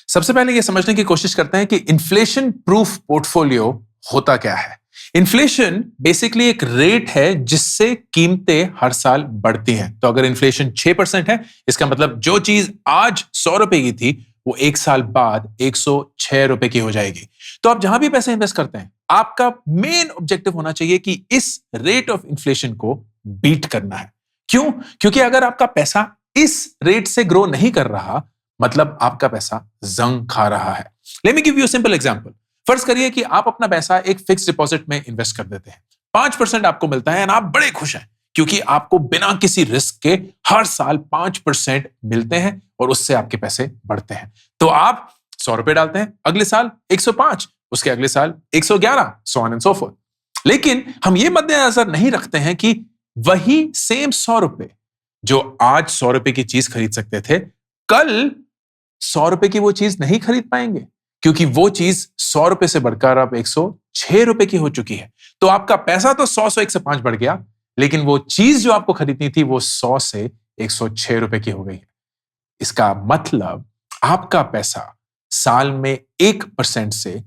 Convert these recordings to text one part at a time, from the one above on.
सबसे पहले ये समझने की कोशिश करते हैं कि इन्फ्लेशन प्रूफ पोर्टफोलियो होता क्या है। इन्फ्लेशन बेसिकली एक रेट है जिससे कीमतें हर साल बढ़ती हैं। तो अगर इन्फ्लेशन 6% है, इसका मतलब जो चीज आज 100 रुपए की थी वो एक साल बाद 106 रुपए की हो जाएगी। तो आप जहां भी पैसे इन्वेस्ट करते हैं, आपका मेन ऑब्जेक्टिव होना चाहिए कि इस रेट ऑफ इन्फ्लेशन को बीट करना है। क्यों? क्योंकि अगर आपका पैसा इस रेट से ग्रो नहीं कर रहा, मतलब आपका पैसा जंग खा रहा है। Let me give you a simple example. फर्ज करिए कि आप अपना पैसा एक फिक्स डिपॉजिट में इन्वेस्ट कर देते हैं, 5% आपको मिलता है और आप बड़े खुश हैं क्योंकि आपको बिना किसी रिस्क के हर साल 5% मिलते हैं और उससे आपके पैसे बढ़ते हैं। तो आप 100 रुपए डालते हैं, अगले साल 105, उसके अगले साल 111, so on and so forth। लेकिन हम ये मद्देनजर नहीं रखते हैं कि वही सेम 100 रुपए जो आज 100 रुपए की चीज खरीद सकते थे, कल 100 रुपए की वो चीज नहीं खरीद पाएंगे क्योंकि वो चीज 100 रुपए से बढ़कर अब 106 रुपए की हो चुकी है। तो आपका पैसा तो 100 से 105 बढ़ गया, लेकिन वो चीज जो आपको खरीदनी थी वो 100 से 106 रुपए की हो गई है। इसका मतलब आपका पैसा साल में 1% से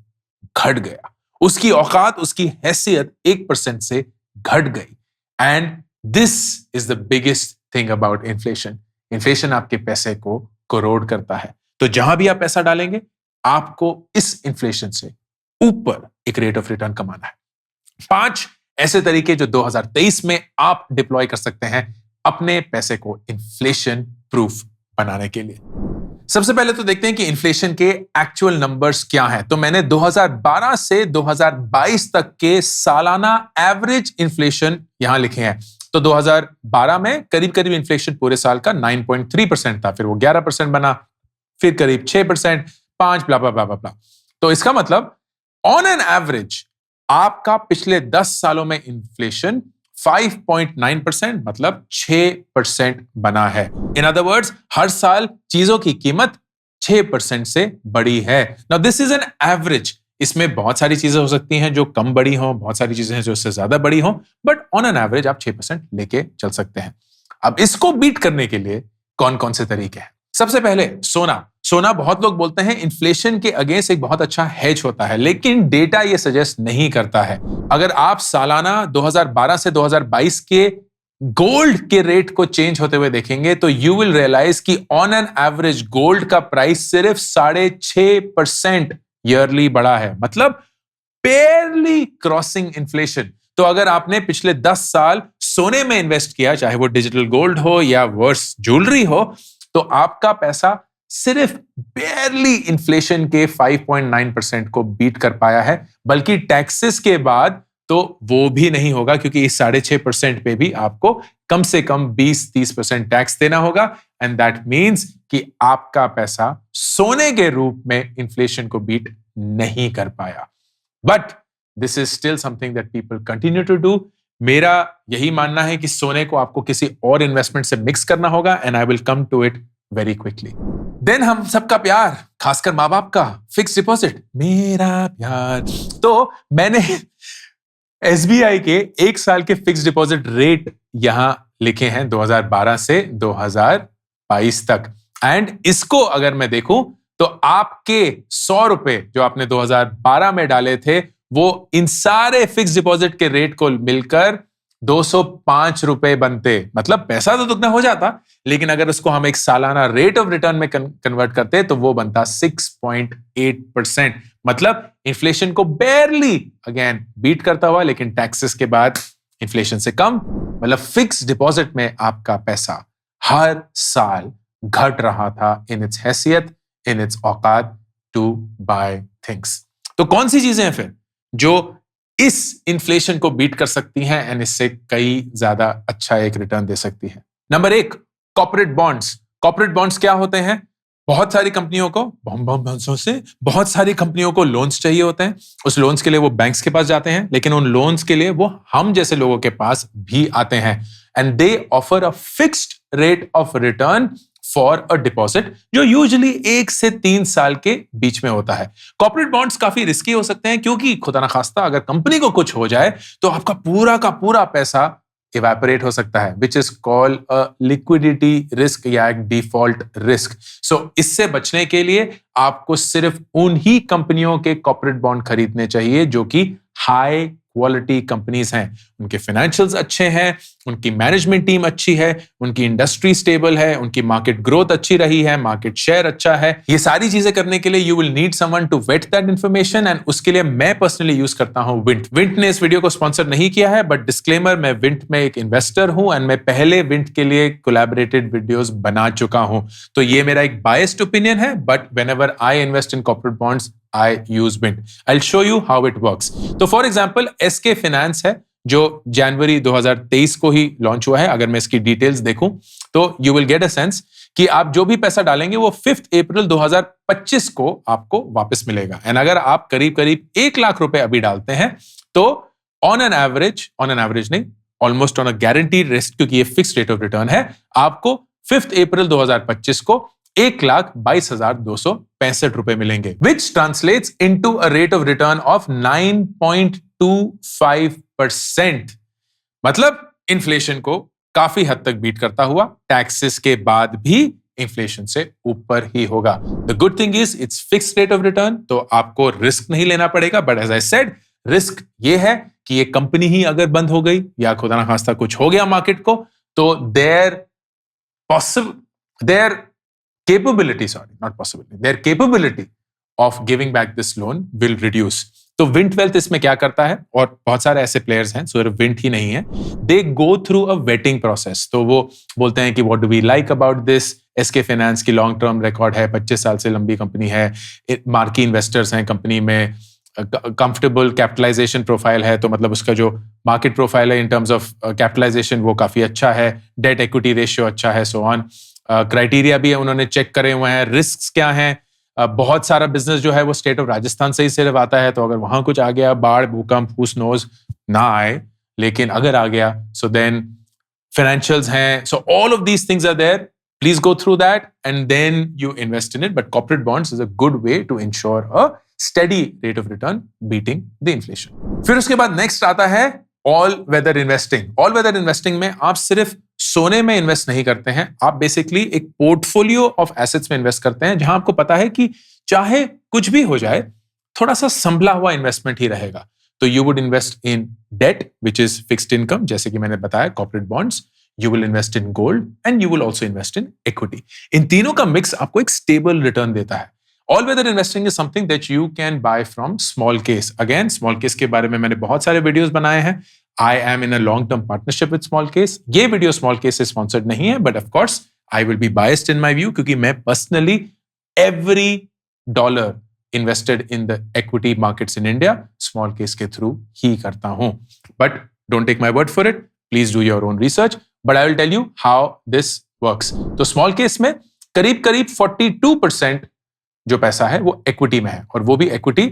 घट गया, उसकी औकात, उसकी हैसियत 1% से घट गई। And this is the biggest thing about inflation. Inflation आपके पैसे को कोरोड करता है। तो जहां भी आप पैसा डालेंगे, आपको इस इन्फ्लेशन से ऊपर एक रेट ऑफ रिटर्न कमाना है। 5 ऐसे तरीके जो 2023 में आप डिप्लॉय कर सकते हैं अपने पैसे को इन्फ्लेशन प्रूफ बनाने के लिए। सबसे पहले तो देखते हैं कि इन्फ्लेशन के एक्चुअल नंबर्स क्या हैं। तो मैंने 2012 से 2022 तक के सालाना एवरेज इन्फ्लेशन यहां लिखे हैं। तो 2012 में करीब करीब इन्फ्लेशन पूरे साल का 9.3% था, फिर वो 11% बना, फिर करीब 6%, 5, ब्ला ब्ला ब्ला ब्ला। तो इसका मतलब ऑन एन एवरेज आपका पिछले 10 सालों में इन्फ्लेशन 5.9%, मतलब 6% बना है। इन अदर वर्ड्स, हर साल चीजों की कीमत 6% से बड़ी है। Now this is an average. इसमें बहुत सारी चीजें हो सकती हैं जो कम बड़ी हों, बहुत सारी चीजें हैं जो इससे ज्यादा बड़ी हों, बट ऑन एन एवरेज आप 6% लेके चल सकते हैं। अब इसको बीट करने के लिए कौन कौन से तरीके हैं? सबसे पहले सोना बहुत लोग बोलते हैं इन्फ्लेशन के अगेंस्ट एक बहुत अच्छा हेज होता है, लेकिन डेटा ये सजेस्ट नहीं करता है। अगर आप सालाना 2012 से 2022 के गोल्ड के रेट को चेंज होते हुए देखेंगे तो यू विल रियलाइज कि ऑन एन एवरेज गोल्ड का प्राइस सिर्फ 6.5% ईयरली बढ़ा है, मतलब barely क्रॉसिंग इन्फ्लेशन। तो अगर आपने पिछले 10 साल सोने में इन्वेस्ट किया, चाहे वो डिजिटल गोल्ड हो या वर्स ज्वेलरी हो, तो आपका पैसा सिर्फ बेयरली इन्फ्लेशन के 5.9% को बीट कर पाया है, बल्कि टैक्सेस के बाद तो वो भी नहीं होगा क्योंकि इस 6.5% पे भी आपको कम से कम 20-30% टैक्स देना होगा। एंड दैट मीन्स कि आपका पैसा सोने के रूप में इन्फ्लेशन को बीट नहीं कर पाया। But this is still something that people continue to do. मेरा यही मानना है कि सोने को आपको किसी और इन्वेस्टमेंट से मिक्स करना होगा, and I will come to it very quickly. Then हम सबका प्यार, खासकर माँ बाप का फिक्स डिपॉजिट, मेरा प्यार। तो मैंने एसबीआई के 1 साल के फिक्स डिपॉजिट रेट यहां लिखे हैं 2012 से 2022 तक। एंड इसको अगर मैं देखूं तो आपके 100 रुपए जो आपने 2012 में डाले थे, वो इन सारे फिक्स डिपॉजिट के रेट को मिलकर 205 रुपए बनते। मतलब पैसा तो दुगना हो जाता, लेकिन अगर उसको हम एक सालाना रेट ऑफ रिटर्न में कन्वर्ट करते तो वो बनता 6.8%। मतलब इन्फ्लेशन को बेयरली अगेन बीट करता हुआ, लेकिन टैक्सेस के बाद इन्फ्लेशन से कम। मतलब फिक्स डिपॉजिट में आपका पैसा हर साल घट रहा था इन इट्स हैसियत, इन इट्स औकात टू बाय थिंग्स। तो कौन सी चीजें हैं फिर जो इस इन्फ्लेशन को बीट कर सकती हैं एंड इससे कई ज्यादा अच्छा एक रिटर्न दे सकती है? Number 1, corporate bonds. Corporate bonds क्या होते हैं? बहुत सारी कंपनियों को बहुत सारी कंपनियों को लोन्स चाहिए होते हैं। उस लोन्स के लिए वो बैंक्स के पास जाते हैं, लेकिन उन लोन्स के लिए वो हम जैसे लोगों के पास भी आते हैं। And they offer a fixed rate of return for a deposit जो यूजुअली 1 से 3 साल के बीच में होता है। कॉर्पोरेट बॉन्ड्स काफी रिस्की हो सकते हैं क्योंकि खुदा ना खास्ता अगर कंपनी को कुछ हो जाए तो आपका पूरा का पूरा पैसा इवेपोरेट हो सकता है, which is called a liquidity risk या एक डिफॉल्ट रिस्क। सो इससे बचने के लिए आपको सिर्फ उन्हीं कंपनियों के कॉर्पोरेट बॉन्ड खरीदने चाहिए जो कि हाई क्वालिटी कंपनीज हैं, उनके फाइनेंशियल्स अच्छे हैं, उनकी मैनेजमेंट टीम अच्छी है, उनकी इंडस्ट्री स्टेबल है, उनकी मार्केट ग्रोथ अच्छी रही है, मार्केट शेयर अच्छा है। ये सारी चीजें करने के लिए you will need someone to vet that information, and उसके लिए मैं पर्सनली यूज करता हूं विंट। विंट ने इस वीडियो को स्पॉन्सर नहीं किया है, बट डिस्क्लेमर, मैं विंट में एक इन्वेस्टर हूं एंड मैं पहले विंट के लिए कोलैबोरेटेड वीडियोस बना चुका हूं। तो ये मेरा एक बायस्ड ओपिनियन है, but whenever I invest in corporate bonds I use Mint. I'll show you how it works. तो फॉर एग्जाम्पल SK Finance है जो जनवरी 2023 को ही लॉन्च हुआ है। अगर मैं इसकी डिटेल्स देखूं तो you will get a sense कि आप जो भी पैसा डालेंगे वो 5 अप्रैल 2025 को आपको वापस मिलेगा। एंड अगर आप करीब करीब 1 लाख रुपए अभी डालते हैं तो ऑन एन एवरेज नहीं, almost on a guaranteed risk, क्योंकि ये फिक्स्ड रेट ऑफ रिटर्न है, आपको 5 अप्रैल 2025 को 1,22,265 रुपए मिलेंगे, which translates into a rate of return of 9.25%। मतलब इन्फ्लेशन को काफी हद तक बीट करता हुआ, टैक्सेस के बाद भी इन्फ्लेशन से ऊपर ही होगा। The good thing is it's fixed rate of return, तो आपको रिस्क नहीं लेना पड़ेगा। But as I said, risk ये है कि ये कंपनी ही अगर बंद हो गई या खुदा ना खास्ता कुछ हो गया मार्केट को, तो their capability of giving back this loan will reduce. तो विंट वेल्थ इसमें क्या करता है, और बहुत सारे ऐसे प्लेयर्स हैं, सिर्फ विंट ही नहीं है, they go through a vetting process. तो वो बोलते हैं कि what do we like about this. SK finance की लॉन्ग टर्म रिकॉर्ड है, 25 साल से लंबी कंपनी है, मार्की इन्वेस्टर्स हैं कंपनी में, कंफर्टेबल कैपिटलाइजेशन प्रोफाइल है, तो मतलब उसका जो मार्केट प्रोफाइल है इन टर्म्स ऑफ कैपिटलाइजेशन वो काफी अच्छा है, डेट इक्विटी रेशियो अच्छा है, सो ऑन। क्राइटेरिया भी उन्होंने चेक करे हुए हैं। रिस्क क्या है, बहुत सारा बिजनेस जो है वो स्टेट ऑफ राजस्थान से ही सिर्फ आता है, तो अगर वहां कुछ आ गया, बाढ़ भूकंप हुस नोज ना आए, लेकिन अगर आ गया सो देन फाइनेंशियल्स हैं, so all of these things are there. Please go through that and then you invest in it, but corporate bonds is a good way to ensure a steady rate of return beating the inflation. फिर उसके बाद next आता है all weather investing. All weather investing में आप सिर्फ सोने में इन्वेस्ट नहीं करते हैं, आप बेसिकली एक पोर्टफोलियो ऑफ एसेट्स में इन्वेस्ट करते हैं, जहां आपको पता है कि चाहे कुछ भी हो जाए, थोड़ा सा संभला हुआ इन्वेस्टमेंट ही रहेगा। तो you would invest in debt which is fixed income, जैसे कि मैंने बताया corporate bonds, you will invest in gold and you will also invest in equity. इन तीनों का मिक्स आपको एक स्टेबल रिटर्न देता है। All weather investing is something that you can buy from smallcase. Again, smallcase के बारे में मैंने बहुत सारे वीडियोस बनाए हैं। I am in a long-term partnership with Small Case. ये वीडियो Small Case से स्पॉन्सर्ड नहीं है, but of course I will be biased in my view, क्योंकि मैं personally every dollar invested in the equity markets in India Small Case के through ही करता हूं. But don't take my word for it. Please do your own research. But I will tell you how this works. तो Small Case में करीब 42% जो पैसा है वो equity में है, और वो भी equity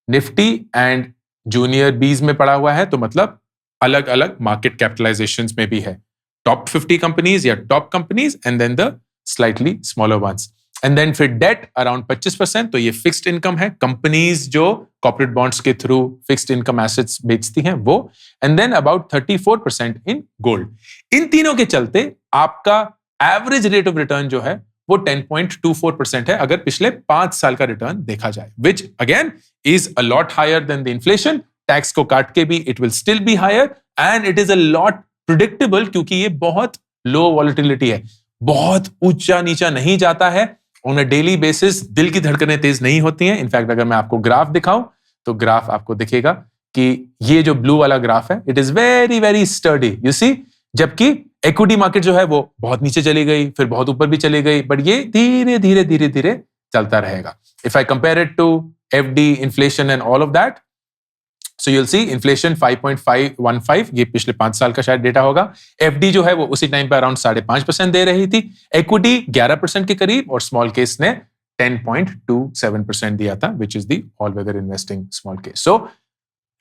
Nifty and Junior Bs में पड़ा हुआ है, तो मतलब अलग अलग मार्केट कैपिटलाइजेशंस में भी है। टॉप 50 कंपनीज या top companies and then the slightly smaller ones, and then फिर डेट अराउंड 25%, तो ये फिक्स्ड इनकम है, कंपनीज जो कॉर्पोरेट बॉन्ड्स के थ्रू फिक्स्ड इनकम एसेट्स बेचती हैं वो, and then about 34% in gold. इन तीनों के चलते आपका एवरेज रेट ऑफ रिटर्न जो है वो 10.24% है, अगर पिछले 5 साल का रिटर्न देखा जाए, which again is a lot higher than the inflation. Tax को काट के भी it will still be higher, and it is a lot predictable, क्योंकि ये बहुत लो वॉलेटिलिटी है, बहुत ऊंचा नीचा नहीं जाता है ऑन अ डेली बेसिस, दिल की धड़कनें तेज नहीं होती हैं। इनफैक्ट अगर मैं आपको ग्राफ दिखाऊं तो ग्राफ आपको दिखेगा कि ये जो ब्लू वाला ग्राफ है, it is very very sturdy, you see. जबकि इक्विटी मार्केट जो है वो बहुत नीचे चली गई, फिर बहुत ऊपर भी चली गई, बट ये धीरे धीरे धीरे धीरे चलता रहेगा। If I compare it to FD, inflation and all of that, so you'll see inflation 5.515, ये पिछले 5 साल का शायद डेटा होगा। एफडी जो है वो उसी टाइम पे अराउंड 5.5% दे रही थी, इक्विटी 11% के करीब, और स्मॉल केस ने 10.27% दिया था, which is the all weather investing small case. So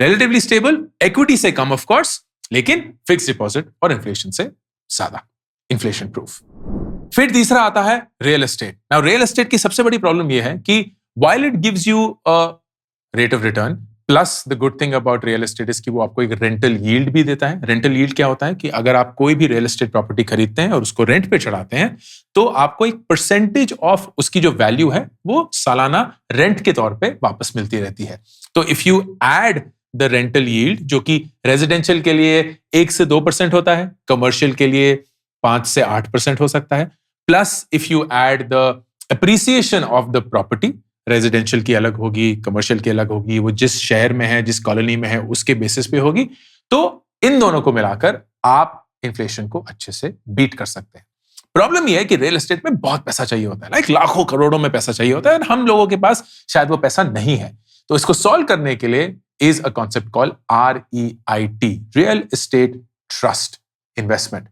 relatively stable, equity से कम ऑफ कोर्स, लेकिन फिक्स डिपॉजिट और इन्फ्लेशन से ज्यादा, इन्फ्लेशन प्रूफ। फिर तीसरा आता है real estate. Now real estate की सबसे बड़ी प्रॉब्लम यह है कि while it gives you a rate of return, plus the good thing about real estate is कि वो आपको एक रेंटल यील्ड भी देता है। रेंटल यील्ड क्या होता है कि अगर आप कोई भी रियल एस्टेट प्रॉपर्टी खरीदते हैं और उसको रेंट पे चढ़ाते हैं तो आपको एक परसेंटेज ऑफ उसकी जो वैल्यू है वो सालाना रेंट के तौर पे वापस मिलती रहती है। तो if you add the rental yield, जो कि रेजिडेंशियल के लिए 1 से 2% होता है, कमर्शियल के लिए 5 से 8% हो सकता है, plus if you add the appreciation of the property, residential की अलग होगी, कमर्शियल की अलग होगी, वो जिस शहर में है, जिस कॉलोनी में है, उसके बेसिस पे होगी, तो इन दोनों को मिलाकर आप इन्फ्लेशन को अच्छे से बीट कर सकते हैं। प्रॉब्लम यह है कि रियल एस्टेट में बहुत पैसा चाहिए होता है, लाइक लाखों करोड़ों में पैसा चाहिए होता है, और हम लोगों के पास शायद वो पैसा नहीं है। तो इसको सॉल्व करने के लिए is a concept called REIT, real estate trust investment,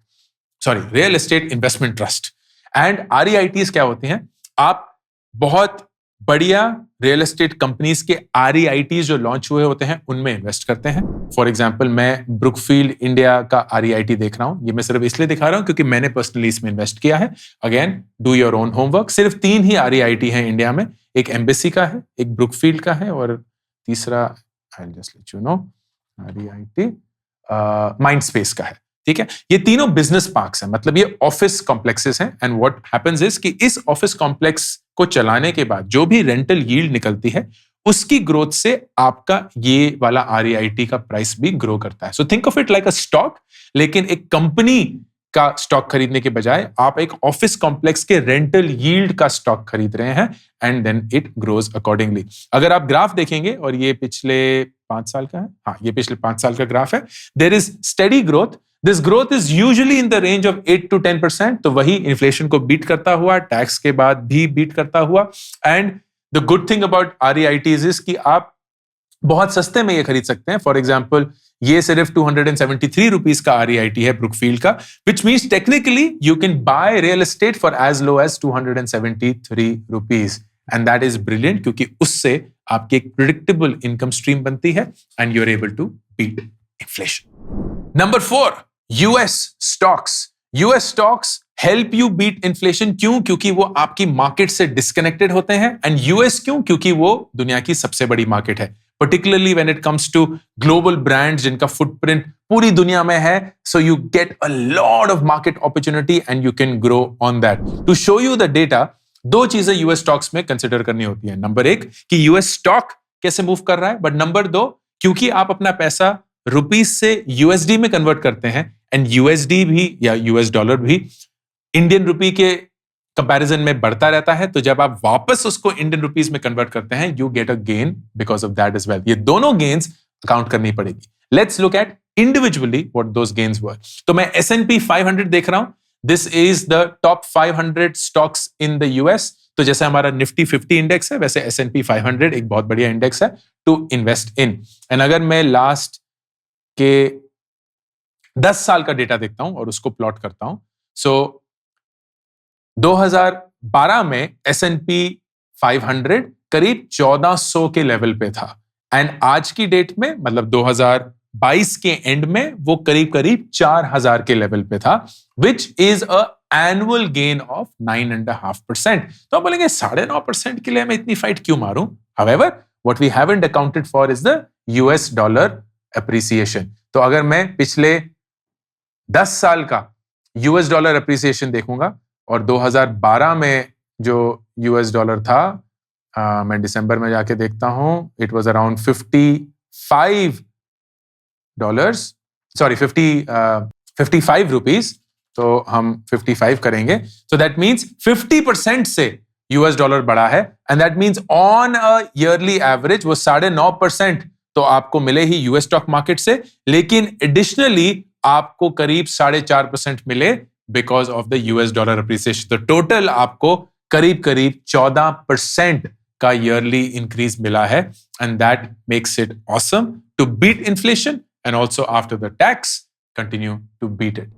real estate investment trust. And REITs क्या होती हैं? आप बहुत बढ़िया रियल एस्टेट कंपनीज के REITs जो लॉन्च हुए होते हैं उनमें इन्वेस्ट करते हैं। फॉर एग्जांपल, मैं ब्रुकफील्ड इंडिया का REIT देख रहा हूं। ये मैं सिर्फ इसलिए दिखा रहा हूं क्योंकि मैंने पर्सनली इसमें इन्वेस्ट किया है। Again, do your own homework. सिर्फ 3 ही REIT हैं इंडिया में, एक एम्बेसी का है, एक ब्रुकफील्ड का है, और तीसरा I will just let you know, REIT Mindspace का है। ठीक है, ये तीनों बिजनेस पार्क्स हैं, मतलब ये ऑफिस कॉम्प्लेक्सेस हैं। एंड व्हाट हैपेंस इज कि इस ऑफिस कॉम्प्लेक्स को चलाने के बाद जो भी रेंटल यील्ड निकलती है उसकी ग्रोथ से आपका ये वाला REIT का प्राइस भी ग्रो करता है। So think of it like a stock, लेकिन एक कंपनी का स्टॉक खरीदने के बजाय आप एक ऑफिस कॉम्प्लेक्स के रेंटल यील्ड का स्टॉक खरीद रहे हैं, and then it grows accordingly. अगर आप ग्राफ देखेंगे, और ये पिछले 5 साल का है, हाँ ये पिछले 5 साल का ग्राफ है, there is steady growth. This growth is usually in the range of 8 to 10%, तो वही इन्फ्लेशन को बीट करता हुआ, टैक्स के बाद भी बीट करता हुआ। And the good thing about REITs is कि आप बहुत सस्ते में ये खरीद सकते हैं। फॉर एग्जाम्पल, ये सिर्फ 273 रुपीज का REIT है ब्रुकफील्ड का, which means technically you can buy real estate for as low as 273 rupees, and that is brilliant, क्योंकि उससे आपकी एक प्रिडिक्टेबल इनकम स्ट्रीम बनती है and you are able to beat inflation. Number 4, US stocks. US stocks help you beat inflation. क्यों? क्योंकि वो आपकी मार्केट से डिस्कनेक्टेड होते हैं। एंड US क्यों? क्योंकि वो दुनिया की सबसे बड़ी मार्केट है, particularly when it comes to global brands जिनका फुटप्रिंट पूरी दुनिया में है. So you get a lot of market opportunity and you can grow on that. To show you the data, दो चीजें यूएस स्टॉक्स में कंसिडर करनी होती है. नंबर एक कि यूएस स्टॉक कैसे मूव कर रहा है, बट नंबर दो क्योंकि आप अपना पैसा रुपीस से यूएसडी में कन्वर्ट करते हैं, एंड यूएसडी भी या यूएस डॉलर भी इंडियन रुपी के कंपैरिजन में बढ़ता रहता है. तो जब आप वापस उसको इंडियन रुपीस में कन्वर्ट करते हैं, you get a gain because of that as well. ये दोनों गेन्स अकाउंट करनी पड़ेगी. Let's look at individually what those gains were. तो मैं S&P 500 देख रहा हूं. This is the top 500 stocks in the US. तो जैसे हमारा निफ्टी 50 इंडेक्स है, वैसे S&P 500 एक बहुत बढ़िया इंडेक्स है टू इन्वेस्ट इन. एंड अगर मैं लास्ट के 10 साल का डेटा देखता हूं और उसको प्लॉट करता हूं, सो 2012 में S&P 500 करीब 1400 के लेवल पे था, एंड आज की डेट में मतलब 2022 के एंड में वो करीब करीब 4000 के लेवल पे था, which is a annual gain of 9.5%. तो आप बोलेंगे 9.5% के लिए मैं इतनी फाइट क्यों मारूं? However, what we haven't accounted for is the US dollar appreciation. तो अगर मैं पिछले 10 साल का US डॉलर अप्रिसिएशन देखूंगा और 2012 में जो US डॉलर था, मैं दिसंबर में जाके देखता हूं, इट वाज अराउंड $55, 55 रुपीस. तो हम 55 करेंगे, so that means 50% से US डॉलर बढ़ा है, and that means on a yearly average वो 9.5% तो आपको मिले ही यूएस स्टॉक मार्केट से, लेकिन एडिशनली आपको करीब 4.5% मिले because of the US dollar appreciation. तो टोटल आपको करीब करीब 14% का ईयरली इंक्रीज मिला है, and that makes it awesome to beat inflation and also after the tax continue to beat it.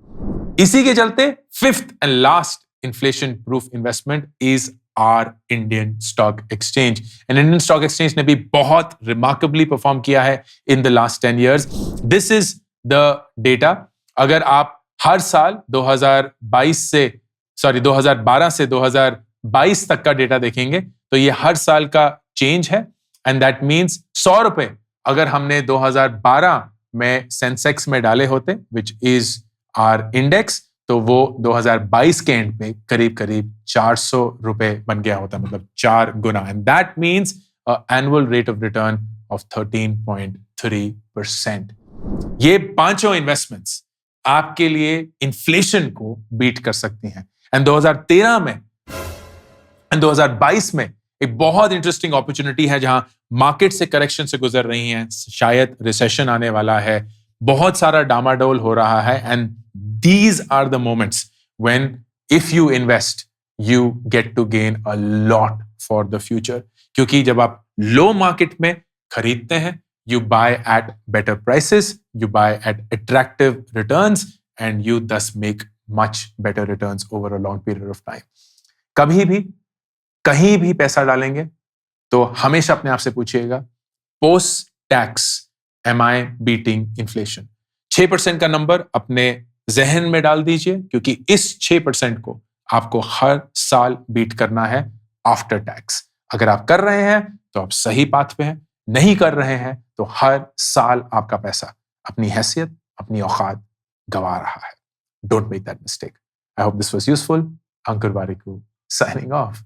इसी के चलते fifth and last inflation proof investment is our Indian stock exchange. And Indian stock exchange ने भी बहुत remarkably perform किया है in the last 10 years. This is the data. अगर आप हर साल 2012 से 2022 तक का डेटा देखेंगे तो ये हर साल का चेंज है, एंड दैट मीन्स 100 रुपए अगर हमने 2012 में सेंसेक्स में डाले होते, विच इज आर इंडेक्स, तो वो 2022 के एंड पे करीब करीब 400 रुपए बन गया होता, मतलब 4 गुना. And that means annual rate of return of 13.3%. ये पांचों इन्वेस्टमेंट्स आपके लिए इन्फ्लेशन को बीट कर सकती हैं. एंड 2013 में एंड 2022 में एक बहुत इंटरेस्टिंग अपॉर्चुनिटी है जहां मार्केट से करेक्शन से गुजर रही हैं, शायद रिसेशन आने वाला है, बहुत सारा डामाडोल हो रहा है. And these are the moments when if you invest you get to gain a lot for the future. क्योंकि जब आप लो मार्केट में खरीदते हैं, you buy at better prices, you buy at attractive returns and you thus make much better returns over a long period of time. कभी भी कहीं भी पैसा डालेंगे तो हमेशा अपने आप से पूछिएगा, post tax am I beating inflation? 6% का नंबर अपने जहन में डाल दीजिए, क्योंकि इस 6% को आपको हर साल बीट करना है आफ्टर टैक्स. अगर आप कर रहे हैं तो आप सही पाथ पे हैं, नहीं कर रहे हैं तो हर साल आपका पैसा अपनी हैसियत, अपनी औकात गवा रहा है. Don't make that mistake. I hope this was useful. Ankur Warikoo signing off.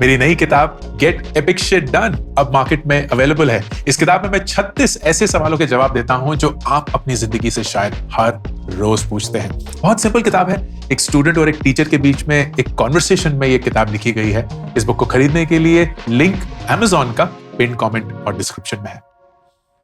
मेरी नई किताब गेट एपिक शिट डन अब मार्केट में अवेलेबल है. इस किताब में मैं 36 ऐसे सवालों के जवाब देता हूं जो आप अपनी जिंदगी से शायद हर रोज पूछते हैं. बहुत सिंपल किताब है. एक स्टूडेंट और एक टीचर के बीच में एक कॉन्वर्सेशन में ये किताब लिखी गई है. इस बुक को खरीदने के लिए लिंक Amazon का पिन कमेंट और डिस्क्रिप्शन में है.